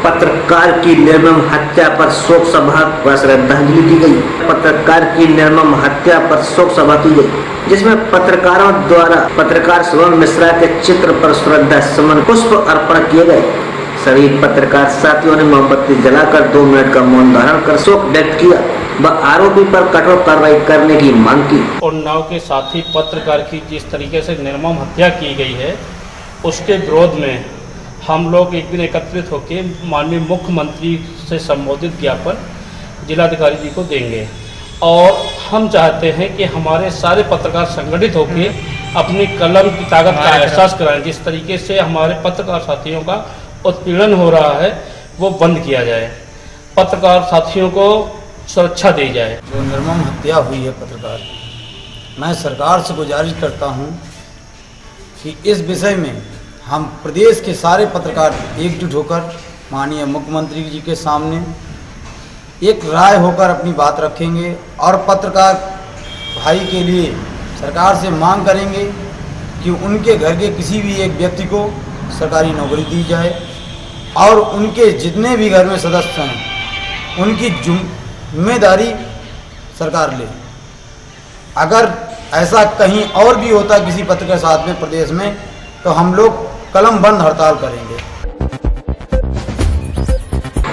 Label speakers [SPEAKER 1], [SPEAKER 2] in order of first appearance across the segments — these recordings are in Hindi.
[SPEAKER 1] पत्रकार की निर्मम हत्या पर शोक सभा व श्रद्धांजलि दी गई। पत्रकार की निर्मम हत्या पर शोक सभा की गई, जिसमें पत्रकारों द्वारा पत्रकार शुभम मिश्रा के चित्र पर श्रद्धा सुमन पुष्प अर्पण किए गए। सभी पत्रकार साथियों ने मोमबत्ती जलाकर 2 मिनट का मौन धारण कर शोक व्यक्त किया व आरोपी पर कठोर कार्रवाई करने की मांग की।
[SPEAKER 2] उन्नाव के साथी पत्रकार की जिस तरीके से निर्मम हत्या की गई है, उसके विरोध में हम लोग एक दिन एकत्रित होकर माननीय मुख्यमंत्री से संबोधित ज्ञापन जिलाधिकारी जी को देंगे और हम चाहते हैं कि हमारे सारे पत्रकार संगठित होकर अपनी कलम की ताकत का एहसास कराएं। जिस तरीके से हमारे पत्रकार साथियों का उत्पीड़न हो रहा है वो बंद किया जाए, पत्रकार साथियों को सुरक्षा दी जाए।
[SPEAKER 3] जो निर्मम हत्या हुई है पत्रकार, मैं सरकार से गुजारिश करता हूं कि इस विषय में हम प्रदेश के सारे पत्रकार एकजुट होकर माननीय मुख्यमंत्री जी के सामने एक राय होकर अपनी बात रखेंगे और पत्रकार भाई के लिए सरकार से मांग करेंगे कि उनके घर के किसी भी एक व्यक्ति को सरकारी नौकरी दी जाए और उनके जितने भी घर में सदस्य हैं उनकी जिम्मेदारी सरकार ले। अगर ऐसा कहीं और भी होता किसी पत्रकार साथ में प्रदेश में, तो हम लोग कलम बंद हड़ताल करेंगे।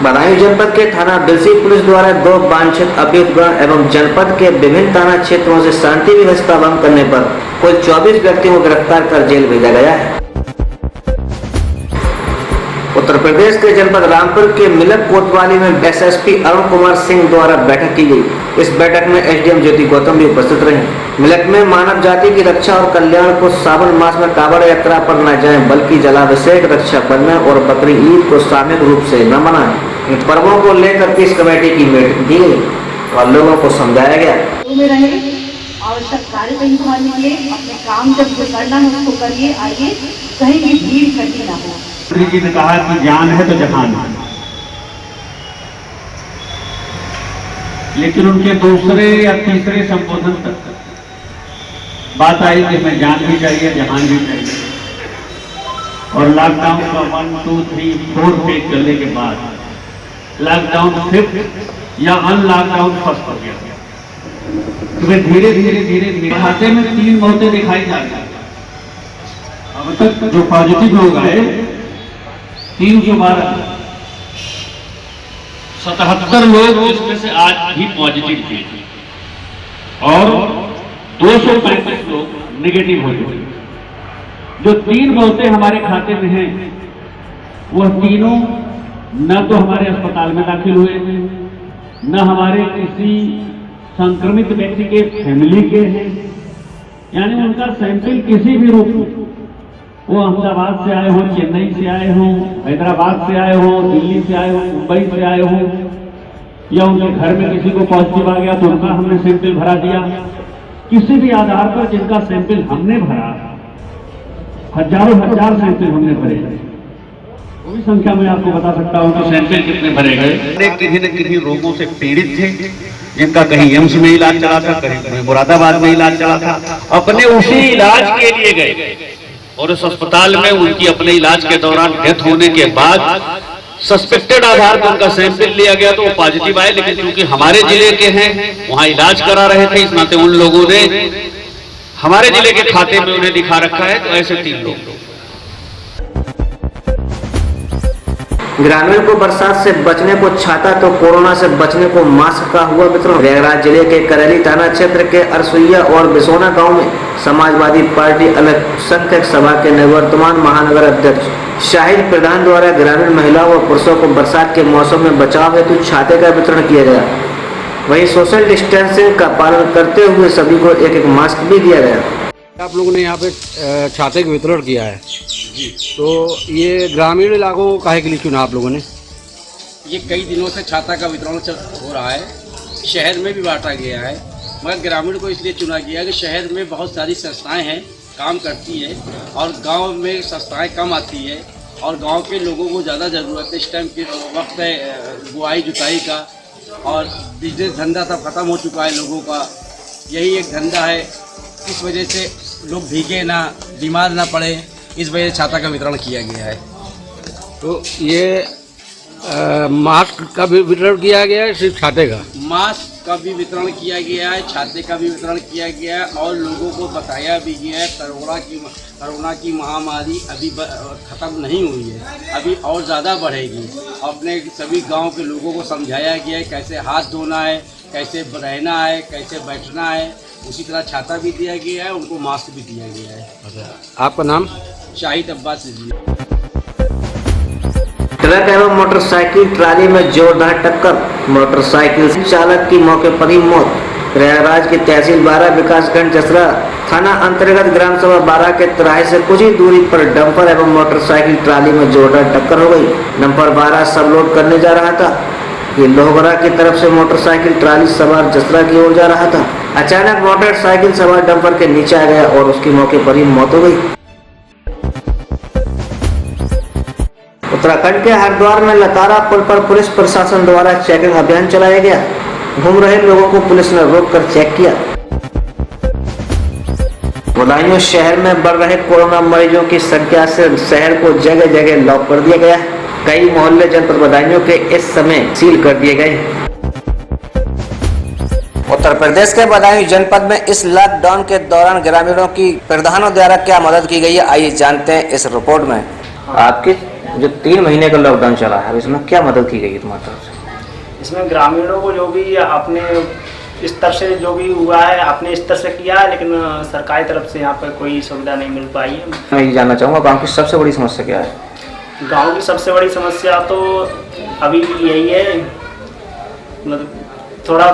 [SPEAKER 1] बदायूं जनपद के थाना बिलसी पुलिस द्वारा 2 वांछित अभियुक्तगण एवं जनपद के विभिन्न थाना क्षेत्रों से शांति व्यवस्था भंग करने पर कुल 24 व्यक्तियों को गिरफ्तार कर जेल भेजा गया है। उत्तर प्रदेश के जनपद रामपुर के मिलक कोतवाली में एसएसपी अरुण कुमार सिंह द्वारा बैठक की गई। इस बैठक में एसडीएम ज्योति गौतम भी उपस्थित रहे। मिलक में मानव जाति की रक्षा और कल्याण को सावन मास में कांवड़ यात्रा पर न जाएं, बल्कि जलाभिषेक, रक्षा बंधन और बकरी ईद को सामूहिक रूप से न मनाएं। इन पर्वों को लेकर इस कमेटी की मीटिंग दी गई और लोगों को समझाया गया।
[SPEAKER 4] आवश्यक कार्य करने के लिए अपने काम जब जो करना है उसको करिए, आइए, कहीं भी भीड़ इकट्ठी ना हो।
[SPEAKER 5] श्री जी ने कहा कि जान है तो जहान है, लेकिन उनके दूसरे या तीसरे संबोधन तक बात आई कि मैं जान भी चाहिए, जहान भी चाहिए। और लॉकडाउन का 1, 2, 3, 4 फेज चलने के बाद लॉकडाउन 5th या अनलॉकडाउन 1st हो गया। तुम्हें धीरे धीरे खाते में 3 मौतें दिखाई जा रही। अब तक जो पॉजिटिव लोग आए 312, 77 लोग जिसमें से आज भी पॉजिटिव थे और 235 लोग नेगेटिव हो गए। जो 3 मौतें हमारे खाते में हैं वह तीनों न तो हमारे अस्पताल में दाखिल हुए थे, न हमारे किसी संक्रमित व्यक्ति के फैमिली के हैं, यानी उनका सैंपल किसी भी रूप में, वो अहमदाबाद से आए हों, चेन्नई से आए हों, हैदराबाद से आए हों, दिल्ली से आए हों, मुंबई से आए हों, या उनके घर में किसी को पॉजिटिव आ गया तो उनका हमने सैंपल भरा दिया। किसी भी आधार पर जिनका सैंपल हमने भरा, हजार सैंपल हमने भरे, वही संख्या में आपको बता सकता हूँ कि सैंपल कितने भरे गए। किसी न किसी रोगों से पीड़ित थे, जिनका कहीं एम्स में इलाज चला था, कहीं मुरादाबाद में इलाज चला था, अपने उसी इलाज के लिए गए और उस अस्पताल में उनकी अपने इलाज के दौरान डेथ होने के बाद सस्पेक्टेड आधार पर उनका सैंपल लिया गया तो वो पॉजिटिव आए। लेकिन क्योंकि हमारे जिले के हैं, वहां इलाज करा रहे थे, इस नाते उन लोगों ने हमारे जिले के खाते में उन्हें दिखा रखा है। तो ऐसे 3 लोग।
[SPEAKER 1] ग्रामीण को बरसात से बचने को छाता तो कोरोना से बचने को मास्क का हुआ वितरण। प्रयागराज जिले के करेली थाना क्षेत्र के अरसुइया और बिसोना गांव में समाजवादी पार्टी अल्पसंख्यक सभा के निवर्तमान महानगर अध्यक्ष शाहिद प्रधान द्वारा ग्रामीण महिलाओं व पुरुषों को बरसात के मौसम में बचाव हेतु छाते का वितरण किया गया। वहीं सोशल डिस्टेंसिंग का पालन करते हुए सभी को एक मास्क भी दिया गया।
[SPEAKER 6] आप लोगों ने यहाँ पे छाते का वितरण किया है जी, तो ये ग्रामीण इलाकों को काहे के लिए चुना आप लोगों ने?
[SPEAKER 7] ये कई दिनों से छाता का वितरण हो रहा है, शहर में भी बांटा गया है, मगर ग्रामीण को इसलिए चुना गया कि शहर में बहुत सारी संस्थाएं हैं, काम करती है और गांव में संस्थाएं कम आती है और गांव के लोगों को ज़्यादा ज़रूरत है। इस टाइम के वक्त है बुआई जुताई का और बिजनेस धंधा सब खत्म हो चुका है लोगों का, यही एक धंधा है। इस वजह से लोग भीगे ना, बीमार ना पड़े, इस वजह से छाता का वितरण किया गया है।
[SPEAKER 6] तो ये मास्क का भी वितरण किया गया है, सिर्फ छाते का?
[SPEAKER 7] मास्क का भी वितरण किया गया है, छाते का भी वितरण किया गया है और लोगों को बताया भी गया है कोरोना की महामारी अभी ख़त्म नहीं हुई है, अभी और ज़्यादा बढ़ेगी। अपने सभी गांव के लोगों को समझाया गया है कैसे हाथ धोना है, कैसे रहना है, कैसे बैठना है। उसी तरह छाता भी दिया गया है, उनको मास्क भी दिया गया है।
[SPEAKER 6] आपका नाम?
[SPEAKER 7] शाहिद अब्बास जी।
[SPEAKER 1] ट्रक एवं मोटरसाइकिल ट्राली में जोरदार टक्कर, मोटरसाइकिल चालक की मौके पर ही मौत। प्रयागराज की तहसील 12 विकासखंड जसरा थाना अंतर्गत ग्राम सभा 12 के तिराहे से कुछ ही दूरी पर डंपर एवं मोटरसाइकिल ट्राली में जोरदार टक्कर हो गई। डंपर 12 सब लोड करने जा रहा था। ये लोहगड़ा की तरफ से मोटरसाइकिल ट्राली सवार जसरा की ओर जा रहा था। अचानक मोटरसाइकिल सवार डंपर के नीचे आ गया और उसकी मौके पर ही मौत हो गई। उत्तराखंड के हरिद्वार में लतारा पुल पर पुलिस प्रशासन द्वारा चेकिंग अभियान चलाया गया। घूम रहे लोगों को पुलिस ने रोककर चेक किया। बदायूं शहर में बढ़ रहे कोरोना मरीजों की संख्या से शहर को जगह जगह लॉक कर दिया गया। कई मोहल्ले जनपद बदायूं के इस समय सील कर दिए गए। उत्तर प्रदेश के बदायूं जनपद में इस लॉकडाउन के दौरान ग्रामीणों की प्रधानों द्वारा क्या मदद की गई है, आइए जानते हैं इस रिपोर्ट में। आपके जो 3 महीने का लॉकडाउन चला है, इसमें क्या मदद की गई है तुम्हारी तरफ से?
[SPEAKER 8] इसमें ग्रामीणों को जो भी अपने स्तर से जो भी हुआ है अपने स्तर से किया है, लेकिन सरकारी तरफ से यहाँ पर कोई सुविधा नहीं मिल पाई है।
[SPEAKER 1] मैं ये जानना चाहूँगा गाँव की सबसे बड़ी समस्या क्या है?
[SPEAKER 8] गांव की सबसे बड़ी समस्या तो अभी यही है, मतलब थोड़ा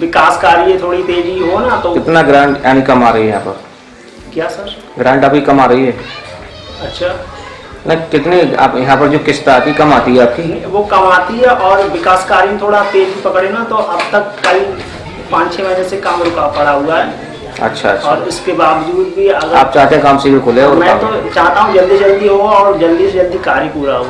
[SPEAKER 8] विकास कार्य थोड़ी तेजी हो ना तो।
[SPEAKER 1] कितना ग्रांट यानी कम आ रही है यहाँ पर?
[SPEAKER 8] क्या सर?
[SPEAKER 1] ग्रांट अभी कम आ रही है?
[SPEAKER 8] अच्छा,
[SPEAKER 1] न कितने आप यहाँ पर जो किस्त आती कम आती है आपकी?
[SPEAKER 8] वो कम आती है और विकास कार्य थोड़ा तेजी पकड़े ना तो अब तक कई 5-6 महीने से काम रुका पड़ा हुआ है।
[SPEAKER 1] अच्छा।
[SPEAKER 8] और इसके बावजूद भी अगर
[SPEAKER 1] आप चाहते हैं काम शीघ्र खुले? और
[SPEAKER 8] मैं तो चाहता हूँ जल्दी जल्दी हो और जल्दी से जल्दी कार्य पूरा हो।